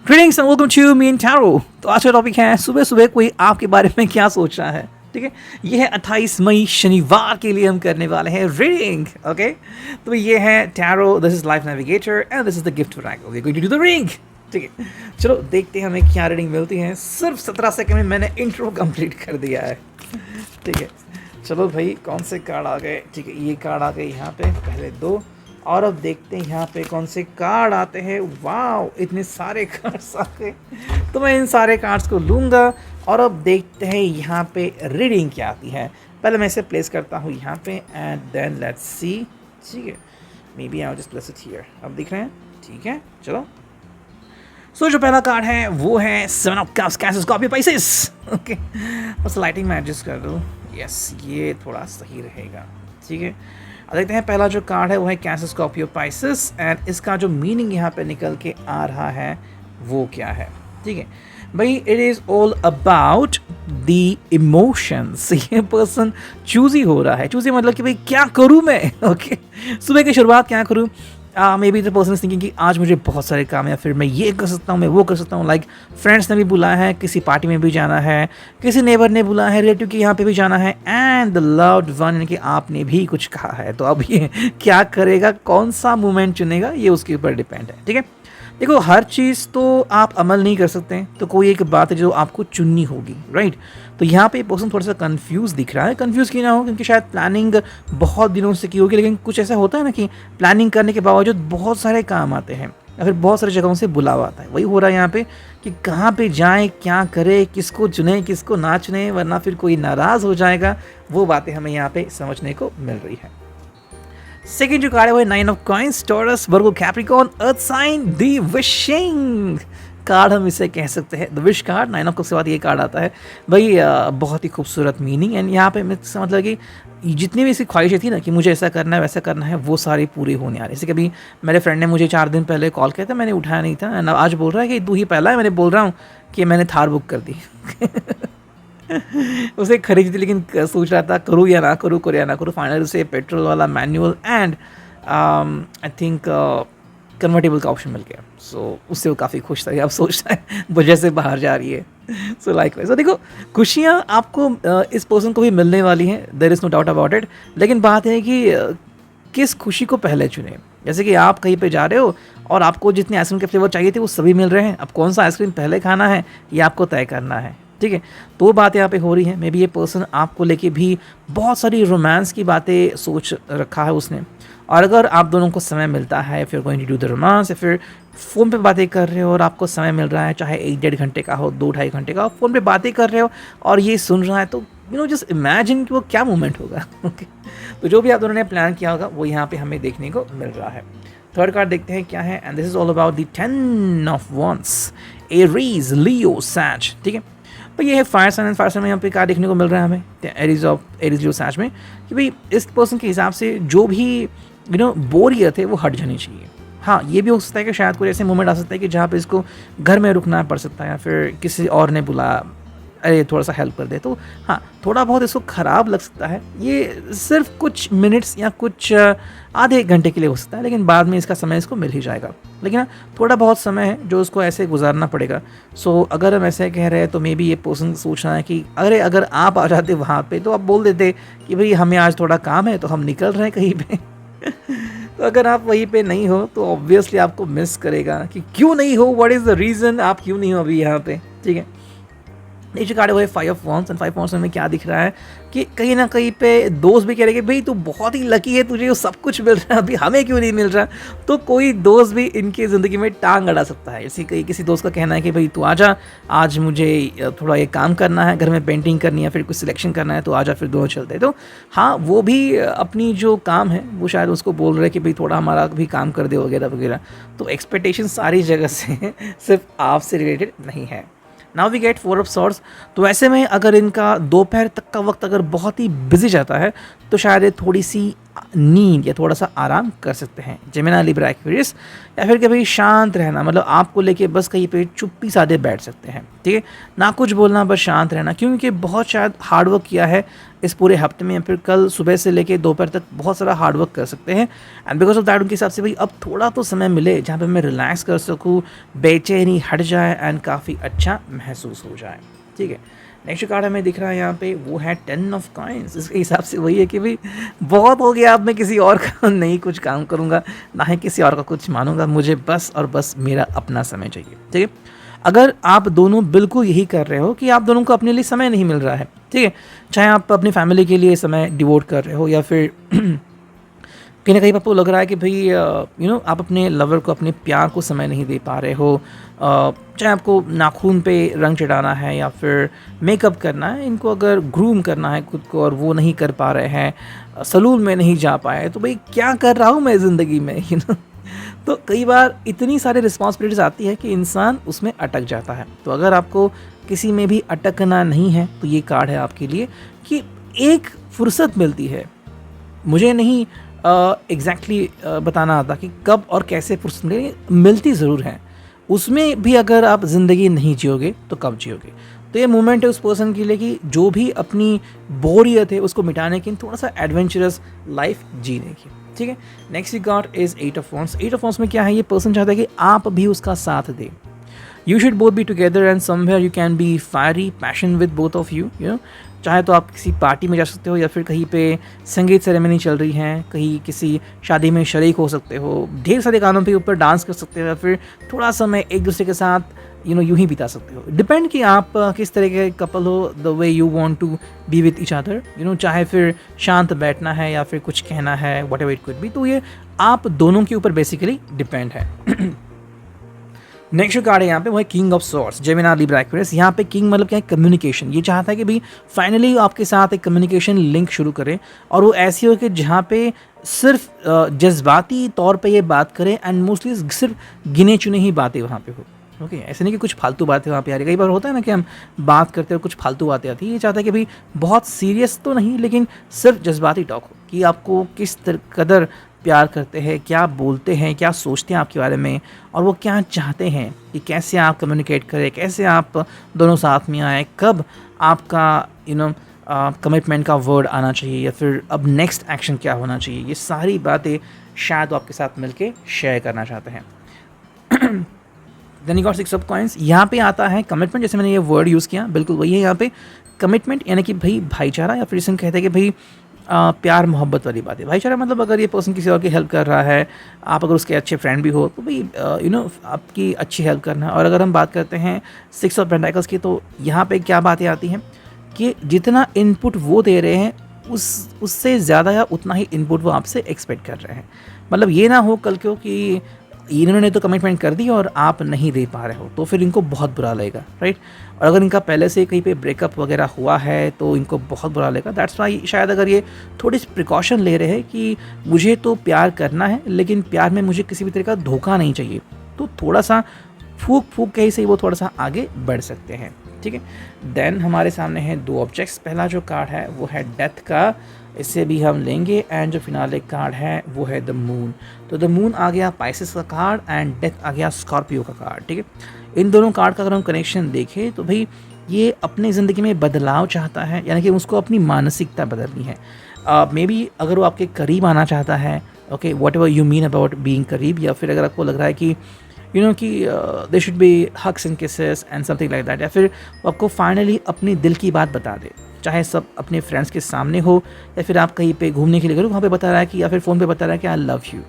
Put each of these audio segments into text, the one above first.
Greetings and welcome to me in tarot. तो आज का टॉपिक है सुबह सुबह कोई आपके बारे में क्या सोच रहा है। ठीक है, ये है 28 मई शनिवार के लिए हम करने वाले हैं रीडिंग। ओके, तो ये है tarot, this is life navigator and this is the gift rack. We going to do the reading. ठीक है, चलो देखते हैं हमें क्या रीडिंग मिलती है। सिर्फ 17 सेकंड में मैंने इंट्रो कंप्लीट कर दिया है। ठीक है, चलो भाई कौन से कार्ड आ गए। ठीक है, ये कार्ड आ गए यहाँ पे पहले दो, और अब देखते हैं यहाँ पे कौन से कार्ड आते हैं। वाव, इतने सारे कार्ड्स आ गए, तो मैं इन सारे कार्ड्स को लूँगा और अब देखते हैं यहाँ पे रीडिंग क्या आती है। पहले मैं इसे प्लेस करता हूँ यहाँ पे एंड देन लेट्स सी। ठीक है, maybe I just place it here. अब दिख रहे हैं? ठीक है, चलो। सो जो पहला कार्ड है वो है 7 of cups, cancer, Scorpio, Pisces. Okay, बस लाइटिंग में एडजस्ट कर दूँ। यस, ये थोड़ा सही रहेगा। ठीक है, अब देखते हैं पहला जो कार्ड है वो है कैंसर, स्कॉर्पियो, पाइसेस एंड इसका जो मीनिंग यहाँ पे निकल के आ रहा है वो क्या है। ठीक है भाई, it is all about the emotions. ये पर्सन चूजी हो रहा है। चूजी मतलब कि भाई क्या करूँ मैं। ओके, सुबह की शुरुआत क्या करूँ। May be the person is thinking कि आज मुझे बहुत सारे काम है, फिर मैं ये कर सकता हूँ, मैं वो कर सकता हूँ। लाइक फ्रेंड्स ने भी बुलाया है, किसी पार्टी में भी जाना है, किसी नेबर ने बुलाया है, रिलेटिव के यहाँ पे भी जाना है एंड द लव्ड वन यानी कि आपने भी कुछ कहा है। तो अब ये क्या करेगा, कौन सा मोमेंट चुनेगा, ये उसके ऊपर डिपेंड है। ठीक है, देखो हर चीज़ तो आप अमल नहीं कर सकते, तो कोई एक बात है जो आपको चुननी होगी, राइट। तो यहाँ पे पर्सन थोड़ा सा कंफ्यूज दिख रहा है। कंफ्यूज क्यों ना हो, क्योंकि शायद प्लानिंग बहुत दिनों से की होगी, लेकिन कुछ ऐसा होता है ना कि प्लानिंग करने के बावजूद बहुत सारे काम आते हैं या फिर बहुत सारी जगहों से बुलावा आता है। वही हो रहा है यहाँ पे कि कहाँ पे जाएँ, क्या करे, किसको चुने, किसको ना चुने, वरना फिर कोई नाराज़ हो जाएगा। वो बातें हमें यहाँ पे समझने को मिल रही है। सेकेंड जो कार्ड है वो है 9 of coins, Taurus, Virgo, Capricorn, earth sign, the wishing card हम इसे कह सकते हैं। The wish card, 9 of cups के बाद ये कार्ड आता है भाई। बहुत ही खूबसूरत मीनिंग एंड यहाँ पे मतलब कि जितनी भी इसकी ख्वाहिशें थी ना कि मुझे ऐसा करना है वैसा करना है, वो सारी पूरी होने आ रही है। जैसे कभी मेरे फ्रेंड ने मुझे 4 दिन पहले कॉल किया था, मैंने उठाया नहीं था एंड आज बोल रहा है कि तू ही पहला है। मैंने बोल रहा हूँ कि मैंने थार बुक कर दी। उसे खरीदी थी, लेकिन सोच रहा था करूँ या ना करूँ, करूँ या ना करूँ। फाइनल उसे पेट्रोल वाला manual and I think convertible का ऑप्शन मिल गया। सो उससे वो काफ़ी खुश था। अब सोचता है वजह से बाहर जा रही है। सो लाइकवाइज, देखो खुशियाँ आपको इस पर्सन को भी मिलने वाली हैं, there is no doubt about it. लेकिन बात है कि किस खुशी को पहले चुने। जैसे कि आप कहीं पे जा रहे हो और आपको जितने आइसक्रीम के फ्लेवर चाहिए थे वो सभी मिल रहे हैं, अब कौन सा आइसक्रीम पहले खाना है ये आपको तय करना है। ठीक है, तो वो बात यहाँ पे हो रही है। मे बी ये पर्सन आपको लेके भी बहुत सारी रोमांस की बातें सोच रखा है उसने, और अगर आप दोनों को समय मिलता है फिर going to do the romance, या फिर फ़ोन पे बातें कर रहे हो और आपको समय मिल रहा है, चाहे 1-1.5 घंटे का हो, 2-2.5 घंटे का हो, फ़ोन पे बातें कर रहे हो और ये सुन रहा है, तो जस्ट इमेजिन कि वो क्या मोमेंट होगा। ओके, तो जो भी आप दोनों ने प्लान किया होगा वो यहाँ पे हमें देखने को मिल रहा है। थर्ड कार्ड देखते हैं क्या है, and this is all about the 10 of wands, Aries, Leo, Sag. ठीक है भाई, ये है फायर साइन। फायर साइन में यहाँ पे क्या देखने को मिल रहा है हमें एरीज, लियो, सैज में, कि भाई इस पर्सन के हिसाब से जो भी बोरियत है वो हट जानी चाहिए। हाँ, ये भी हो सकता है कि शायद कोई ऐसे मोमेंट आ सकता है कि जहाँ पे इसको घर में रुकना पड़ सकता है, या फिर किसी और ने बुला अरे थोड़ा सा हेल्प कर दे, तो हाँ थोड़ा बहुत इसको ख़राब लग सकता है। ये सिर्फ कुछ मिनट्स या कुछ आधे घंटे के लिए हो सकता है, लेकिन बाद में इसका समय इसको मिल ही जाएगा। लेकिन हाँ, थोड़ा बहुत समय है जो उसको ऐसे गुजारना पड़ेगा। सो अगर हम ऐसे कह रहे हैं तो मे बी ये पर्सन सोच रहा है कि अगर आप आ जाते वहाँ पे तो आप बोल देते कि भाई हमें आज थोड़ा काम है तो हम निकल रहे हैं कहीं पे। तो अगर आप वहीं पे नहीं हो तो ऑब्वियसली आपको मिस करेगा कि क्यों नहीं हो, व्हाट इज़ द रीज़न आप क्यों नहीं हो अभी यहाँ पे। ठीक है, नीचे कार्ड हुआ है 5 ऑफ वॉन्ड्स, एंड 5 वॉन्ड्स में क्या दिख रहा है कि कहीं ना कहीं पे दोस्त भी कह रहे हैं कि भाई तू बहुत ही लकी है, तुझे सब कुछ मिल रहा है, अभी हमें क्यों नहीं मिल रहा। तो कोई दोस्त भी इनकी ज़िंदगी में टांग अड़ा सकता है। जैसे किसी दोस्त का कहना है कि भाई तू आजा, आज मुझे थोड़ा ये काम करना है, घर में पेंटिंग करनी है, फिर कुछ सिलेक्शन करना है, तो आजा, फिर दोनों चलते हैं। तो हाँ, वो भी अपनी जो काम है वो शायद उसको बोल रहे हैं कि भाई थोड़ा हमारा भी काम कर दे वगैरह वगैरह। तो एक्सपेक्टेशन सारी जगह से सिर्फ आपसे रिलेटेड नहीं है। Now we get 4 of swords. तो ऐसे में अगर इनका दोपहर तक का वक्त अगर बहुत ही बिजी जाता है तो शायद ये थोड़ी सी नींद या थोड़ा सा आराम कर सकते हैं। जेमिनी, लिब्रा, एक्वेरियस, या फिर कभी शांत रहना, मतलब आपको लेके बस कहीं पे चुप्पी साधे बैठ सकते हैं, ठीक है, ना कुछ बोलना, बस शांत रहना, क्योंकि बहुत शायद हार्डवर्क किया है इस पूरे हफ्ते में, या फिर कल सुबह से लेके दोपहर तक बहुत सारा हार्डवर्क कर सकते हैं। एंड बिकॉज ऑफ दैट उनके हिसाब से भाई अब थोड़ा तो समय मिले जहाँ पे मैं रिलैक्स कर सकूँ, बेचैनी हट जाए एंड काफ़ी अच्छा महसूस हो जाए, ठीक है। नेक्स्ट कार्ड हमें दिख रहा है यहाँ पे, वो है 10 ऑफ कॉइन्स। इसके हिसाब से वही है कि भाई बहुत हो गया, अब मैं किसी और का नहीं कुछ काम करूँगा, ना ही किसी और का कुछ मानूंगा, मुझे बस और बस मेरा अपना समय चाहिए, ठीक है। अगर आप दोनों बिल्कुल यही कर रहे हो कि आप दोनों को अपने लिए समय नहीं मिल रहा है, ठीक है, चाहे आप अपनी फैमिली के लिए समय डिवोट कर रहे हो, या फिर कहीं ना कहीं आपको लग रहा है कि भाई आप अपने लवर को, अपने प्यार को समय नहीं दे पा रहे हो, चाहे आपको नाखून पे रंग चढ़ाना है या फिर मेकअप करना है, इनको अगर ग्रूम करना है खुद को और वो नहीं कर पा रहे हैं, सलून में नहीं जा पाए, तो भाई क्या कर रहा हूँ मैं ज़िंदगी में, तो कई बार इतनी सारी रिस्पॉन्सिबिलिटीज़ आती है कि इंसान उसमें अटक जाता है। तो अगर आपको किसी में भी अटकना नहीं है तो ये कार्ड है आपके लिए कि एक फुर्सत मिलती है। मुझे नहीं एग्जैक्टली बताना आता कि कब और कैसे फुर्सत मिलती ज़रूर है, उसमें भी अगर आप ज़िंदगी नहीं जियोगे तो कब जियोगे। तो ये मोमेंट है उस पर्सन के लिए कि जो भी अपनी बोरियत है उसको मिटाने की, थोड़ा सा एडवेंचरस लाइफ जीने की, ठीक है। Next card is 8 of wands. 8 of wands में क्या है, ये पर्सन चाहता है कि आप भी उसका साथ दें। You should both be together and somewhere you can be fiery passion with both of you know. चाहे तो आप किसी पार्टी में जा सकते हो, या फिर कहीं पे संगीत सेरेमनी चल रही है, कहीं किसी शादी में शरीक हो सकते हो, ढेर सारे गानों पे ऊपर डांस कर सकते हो, या फिर थोड़ा समय एक दूसरे के साथ यूँ ही बिता सकते हो। डिपेंड कि आप किस तरह के कपल हो, the way you want to be with each other, चाहे फिर शांत बैठना है या फिर कुछ कहना है, what ever it could be, तो ये आप दोनों के ऊपर बेसिकली डिपेंड है। नेक्स्ट कार्ड है यहाँ पे, वो है king of swords. Gemini, Libra, Aquarius. यहाँ पे किंग मतलब क्या है, कम्युनिकेशन। ये चाहता है कि भाई फाइनली आपके साथ एक कम्युनिकेशन लिंक शुरू करें, और वो ऐसी हो कि जहाँ पे सिर्फ जज्बाती तौर पे ये बात करें एंड मोस्टली सिर्फ गिने चुने ही बातें वहाँ पे हो। ओके, ऐसे नहीं कि कुछ फालतू बातें वहाँ पे आ रही। कई बार होता है ना कि हम बात करते हो कुछ फालतू बातें आती है। ये चाहता है कि भाई बहुत सीरियस तो नहीं, लेकिन सिर्फ जज्बाती टॉक हो कि आपको किस कदर प्यार करते हैं, क्या बोलते हैं, क्या सोचते हैं आपके बारे में, और वो क्या चाहते हैं कि कैसे आप कम्युनिकेट करें, कैसे आप दोनों साथ में आए, कब आपका कमिटमेंट का वर्ड आना चाहिए, या फिर अब नेक्स्ट एक्शन क्या होना चाहिए। ये सारी बातें शायद वो आपके साथ मिलके शेयर करना चाहते हैं। Then you got 6 of coins. यहाँ पे आता है कमिटमेंट। जैसे मैंने ये वर्ड यूज़ किया, बिल्कुल वही है यहाँ पे कमिटमेंट, यानी कि भाई भाईचारा, या फिर इसे कहते हैं कि भाई प्यार मोहब्बत वाली बात है। भाईचारा मतलब अगर ये पर्सन किसी और की हेल्प कर रहा है, आप अगर उसके अच्छे फ्रेंड भी हो, तो भाई आपकी अच्छी हेल्प करना। और अगर हम बात करते हैं 6 ऑफ पेंटाकल्स की, तो यहाँ पे क्या बातें आती हैं कि जितना इनपुट वो दे रहे हैं उससे ज़्यादा या उतना ही इनपुट वो आपसे एक्सपेक्ट कर रहे हैं। मतलब ये ना हो कल को कि इन्होंने तो कमिटमेंट कर दी और आप नहीं दे पा रहे हो, तो फिर इनको बहुत बुरा लगेगा, राइट। और अगर इनका पहले से कहीं पे ब्रेकअप वगैरह हुआ है तो इनको बहुत बुरा लगेगा। दैट्स वाई शायद अगर ये थोड़ी सी प्रिकॉशन ले रहे हैं कि मुझे तो प्यार करना है, लेकिन प्यार में मुझे किसी भी तरह का धोखा नहीं चाहिए, तो थोड़ा सा फूक के ही से वो थोड़ा सा आगे बढ़ सकते हैं, ठीक है। देन हमारे सामने है 2 ऑब्जेक्ट्स। पहला जो कार्ड है वो है डेथ का, इससे भी हम लेंगे। एंड जो फिनाले कार्ड है वो है द मून। तो द मून आ गया पाइसेस का कार्ड एंड डेथ आ गया स्कॉर्पियो का कार्ड, ठीक है। इन दोनों कार्ड का अगर हम कनेक्शन देखें तो भाई ये अपनी ज़िंदगी में बदलाव चाहता है, यानी कि उसको अपनी मानसिकता बदलनी है। मे बी अगर वो आपके करीब आना चाहता है, okay, what ever you mean about being करीब, या फिर अगर आपको लग रहा है कि कि they should be hugs and kisses and something like that, या फिर वो आपको फाइनली अपनी दिल की बात बता दे, चाहे सब अपने फ्रेंड्स के सामने हो, या फिर आप कहीं पे घूमने के लिए करो, वहाँ पे बता रहा है कि, या फिर फ़ोन पे बता रहा है कि आई लव यू।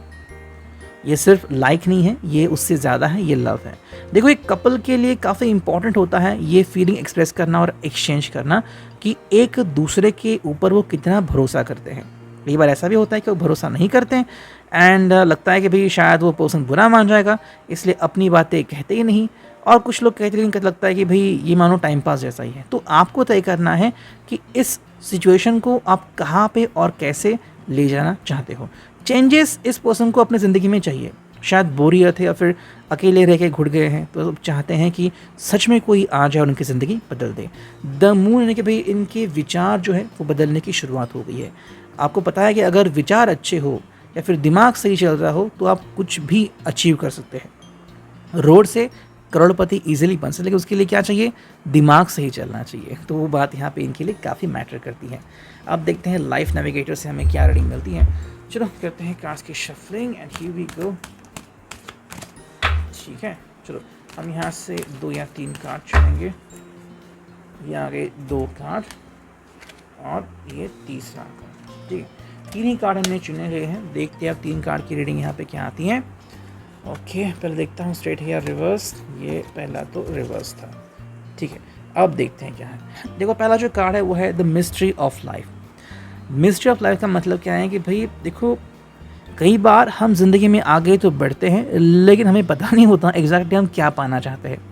ये सिर्फ लाइक नहीं है, ये उससे ज़्यादा है, ये लव है। देखो, एक कपल के लिए काफ़ी इंपॉर्टेंट होता है ये फीलिंग एक्सप्रेस करना और एक्सचेंज करना कि एक दूसरे के ऊपर वो कितना भरोसा करते हैं। कई बार ऐसा भी होता है कि वो भरोसा नहीं करते हैं एंड लगता है कि भाई शायद वो पर्सन बुरा मान जाएगा, इसलिए अपनी बातें कहते ही नहीं। और कुछ लोग कहते हैं, लेकिन लगता है कि भाई ये मानो टाइम पास जैसा ही है। तो आपको तय करना है कि इस सिचुएशन को आप कहाँ पे और कैसे ले जाना चाहते हो। चेंजेस इस पर्सन को अपनी ज़िंदगी में चाहिए, शायद बोरियत है या फिर अकेले रह के घुट गए हैं, तो चाहते हैं कि सच में कोई आ जाए और उनकी ज़िंदगी बदल दे। द मून यानी कि भाई इनके विचार जो है वो बदलने की शुरुआत हो गई है। आपको पता है कि अगर विचार अच्छे हो या फिर दिमाग सही चल रहा हो तो आप कुछ भी अचीव कर सकते हैं। रोड से करोड़पति इजीली बन सकते, लेकिन उसके लिए क्या चाहिए? दिमाग सही चलना चाहिए। तो वो बात यहाँ पे इनके लिए काफ़ी मैटर करती है। अब देखते हैं लाइफ नेविगेटर से हमें क्या रीडिंग मिलती है। चलो करते हैं कार्ड्स की shuffling and here we go. ठीक है, चलो हम यहाँ से 2 या 3 कार्ड चुनेंगे। ये आ गए 2 कार्ड और ये तीसरा कार्ड। ठीक है, 3 ही कार्ड हमने चुने हुए हैं। देखते हैं अब 3 कार्ड की रीडिंग यहाँ पे क्या आती है। ओके, पहले देखता हूँ स्ट्रेट है या रिवर्स। ये पहला तो रिवर्स था। ठीक है, अब देखते हैं क्या है। देखो पहला जो कार्ड है वो है the mystery of life. Mystery of life का मतलब क्या है कि भाई देखो, कई बार हम जिंदगी में आगे तो बढ़ते हैं लेकिन हमें पता नहीं होता एग्जैक्टली हम क्या पाना चाहते हैं।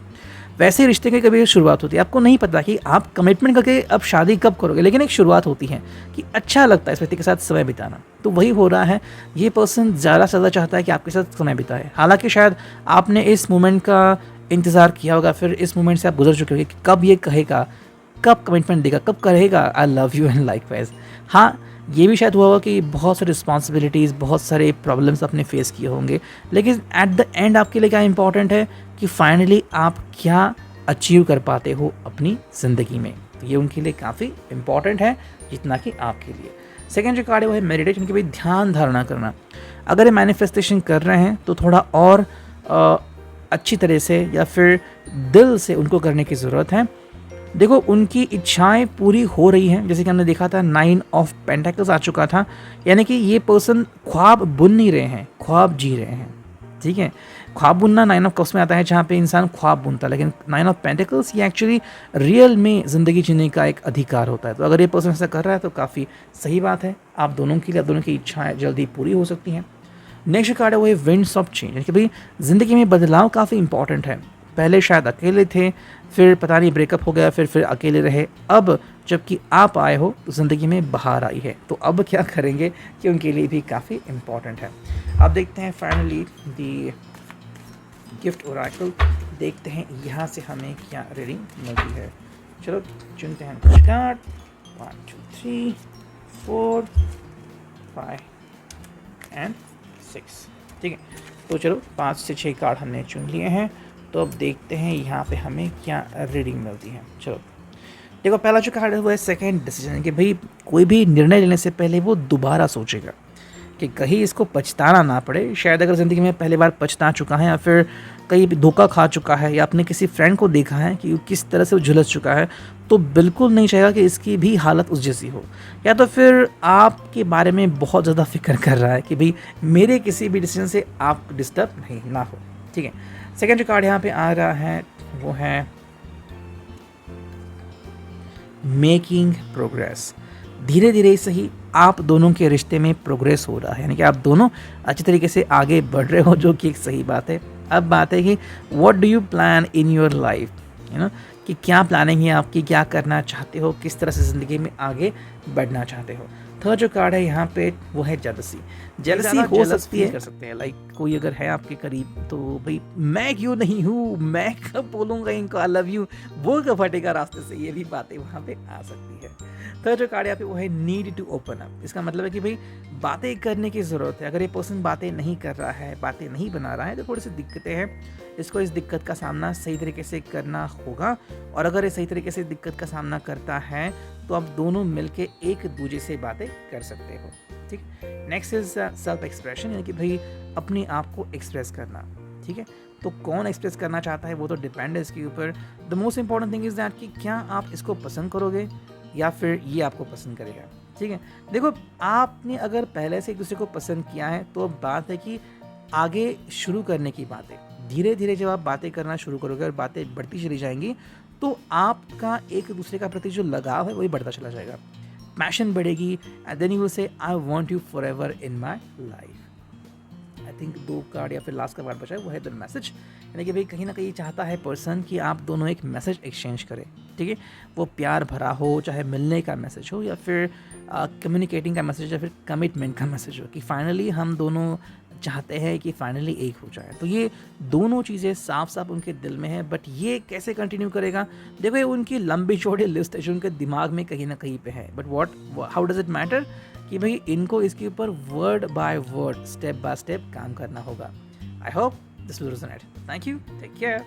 वैसे रिश्ते की कभी शुरुआत होती है, आपको नहीं पता कि आप कमिटमेंट करके अब शादी कब करोगे, लेकिन एक शुरुआत होती है कि अच्छा लगता है इस व्यक्ति के साथ समय बिताना। तो वही हो रहा है, ये पर्सन ज़्यादा से ज़्यादा चाहता है कि आपके साथ समय बिताए। हालांकि शायद आपने इस मोमेंट का इंतज़ार किया होगा, फिर इस मोमेंट से आप गुजर चुके होंगे कि कब ये कहेगा, कब कमिटमेंट देगा, कब कहेगा I love you and likewise. हाँ, ये भी शायद हुआ होगा कि बहुत सारी रिस्पॉन्सिबिलिटीज़, बहुत सारे प्रॉब्लम्स आपने फेस किए होंगे, लेकिन एट द एंड आपके लिए क्या इंपॉर्टेंट है कि फाइनली आप क्या अचीव कर पाते हो अपनी ज़िंदगी में। तो ये उनके लिए काफ़ी इंपॉर्टेंट है जितना कि आपके लिए। सेकेंड जो कार्ड है वो है मेडिटेशन, की भाई ध्यान धारणा करना। अगर ये मैनिफेस्टेशन कर रहे हैं तो थोड़ा और अच्छी तरह से या फिर दिल से उनको करने की ज़रूरत है। देखो उनकी इच्छाएं पूरी हो रही हैं, जैसे कि हमने देखा था 9 ऑफ पेंटेकल्स आ चुका था, यानी कि ये पर्सन ख्वाब बुन नहीं रहे हैं, ख्वाब जी रहे हैं। ठीक है, ख्वाब बुनना 9 ऑफ कप्स में आता है, जहाँ पे इंसान ख्वाब बुनता है, लेकिन 9 ऑफ पेंटेकल्स ये एक्चुअली रियल में ज़िंदगी जीने का एक अधिकार होता है। तो अगर ये पर्सन ऐसा कर रहा है तो काफ़ी सही बात है, आप दोनों के लिए, आप दोनों की इच्छाएँ जल्दी पूरी हो सकती हैं। नेक्स्ट कार्ड है वो है विंड्स ऑफ चेंज, यानी कि भाई ज़िंदगी में बदलाव काफ़ी इंपॉर्टेंट है। पहले शायद अकेले थे, फिर पता नहीं ब्रेकअप हो गया, फिर अकेले रहे, अब जबकि आप आए हो तो ज़िंदगी में बाहर आई है। तो अब क्या करेंगे कि उनके लिए भी काफ़ी इम्पॉर्टेंट है। अब देखते हैं फाइनली दी गिफ्ट ओरेकल, देखते हैं यहाँ से हमें क्या रीडिंग मिलती है। चलो चुनते हैं कुछ कार्ड। 1 2 3 4 5 एंड 6। ठीक है, तो चलो 5 से 6 कार्ड हमने चुन लिए हैं। तो अब देखते हैं यहाँ पे हमें क्या रीडिंग मिलती है। चलो देखो पहला जो कार्ड है वो है सेकंड डिसीजन, कि भाई कोई भी निर्णय लेने से पहले वो दोबारा सोचेगा कि कहीं इसको पछताना ना पड़े। शायद अगर ज़िंदगी में पहली बार पछता चुका है या फिर कहीं धोखा खा चुका है या अपने किसी फ्रेंड को देखा है कि किस तरह से वो झुलस चुका है, तो बिल्कुल नहीं चाहेगा कि इसकी भी हालत उस जैसी हो। या तो फिर आपके बारे में बहुत ज़्यादा फिक्र कर रहा है कि भाई मेरे किसी भी डिसीजन से आप डिस्टर्ब नहीं ना हो। ठीक है, सेकेंड जो कार्ड यहाँ पे आ रहा है वो है मेकिंग प्रोग्रेस। धीरे धीरे सही आप दोनों के रिश्ते में प्रोग्रेस हो रहा है, यानी कि आप दोनों अच्छी तरीके से आगे बढ़ रहे हो, जो कि एक सही बात है। अब बात है कि what do you plan in your life, you know, कि क्या प्लानिंग है आपकी, क्या करना चाहते हो, किस तरह से ज़िंदगी में आगे बढ़ना चाहते हो। थर्ड जो कार्ड है यहाँ पे वो है जेलसी। जेलसी हो सकती है, कर सकते हैं, लाइक कोई अगर है आपके करीब तो भाई मैं क्यों नहीं हूँ, मैं कब बोलूँगा इनको आई लव यू, वो कब फटेगा रास्ते से, ये भी बातें वहाँ पे आ सकती है। थर्ड जो कार्ड यहाँ पे वो है नीड टू ओपन अप। इसका मतलब है कि भाई बातें करने की ज़रूरत है। अगर ये पर्सन बातें नहीं कर रहा है, बातें नहीं बना रहा है, तो थोड़ी सी दिक्कतें हैं, इसको इस दिक्कत का सामना सही तरीके से करना होगा। और अगर ये सही तरीके से दिक्कत का सामना करता है तो आप दोनों मिलके एक दूसरे से बातें कर सकते हो। ठीक, नेक्स्ट इज सेल्फ एक्सप्रेशन, यानी कि भाई अपने आप को एक्सप्रेस करना। ठीक है, तो कौन एक्सप्रेस करना चाहता है वो तो डिपेंड है इसके ऊपर। The most important thing is that कि क्या आप इसको पसंद करोगे या फिर ये आपको पसंद करेगा। ठीक है, देखो आपने अगर पहले से एक दूसरे को पसंद किया है तो अब बात है कि आगे शुरू करने की बातें। धीरे धीरे जब आप बातें करना शुरू करोगे और बातें बढ़ती चली जाएंगी तो आपका एक दूसरे का प्रति जो लगाव है वही बढ़ता चला जाएगा, पैशन बढ़ेगी, and then you will say I want you forever in my life. I think 2 card या फिर लास्ट का कार्ड बचा है वो है द मैसेज, यानी कि भाई कहीं ना कहीं चाहता है पर्सन कि आप दोनों एक मैसेज एक्सचेंज करें। ठीक है, वो प्यार भरा हो, चाहे मिलने का मैसेज हो या फिर कम्युनिकेटिंग का मैसेज या फिर कमिटमेंट का मैसेज हो, कि फाइनली हम दोनों चाहते हैं कि फाइनली एक हो जाए। तो ये दोनों चीज़ें साफ साफ उनके दिल में है, बट ये कैसे कंटिन्यू करेगा, देखो ये उनकी लंबी चौड़ी लिस्ट है जो उनके दिमाग में कहीं ना कहीं पे है। But what how does it matter कि भाई इनको इसके ऊपर word by word, step by step काम करना होगा। I hope this will resonate. Thank you, take care.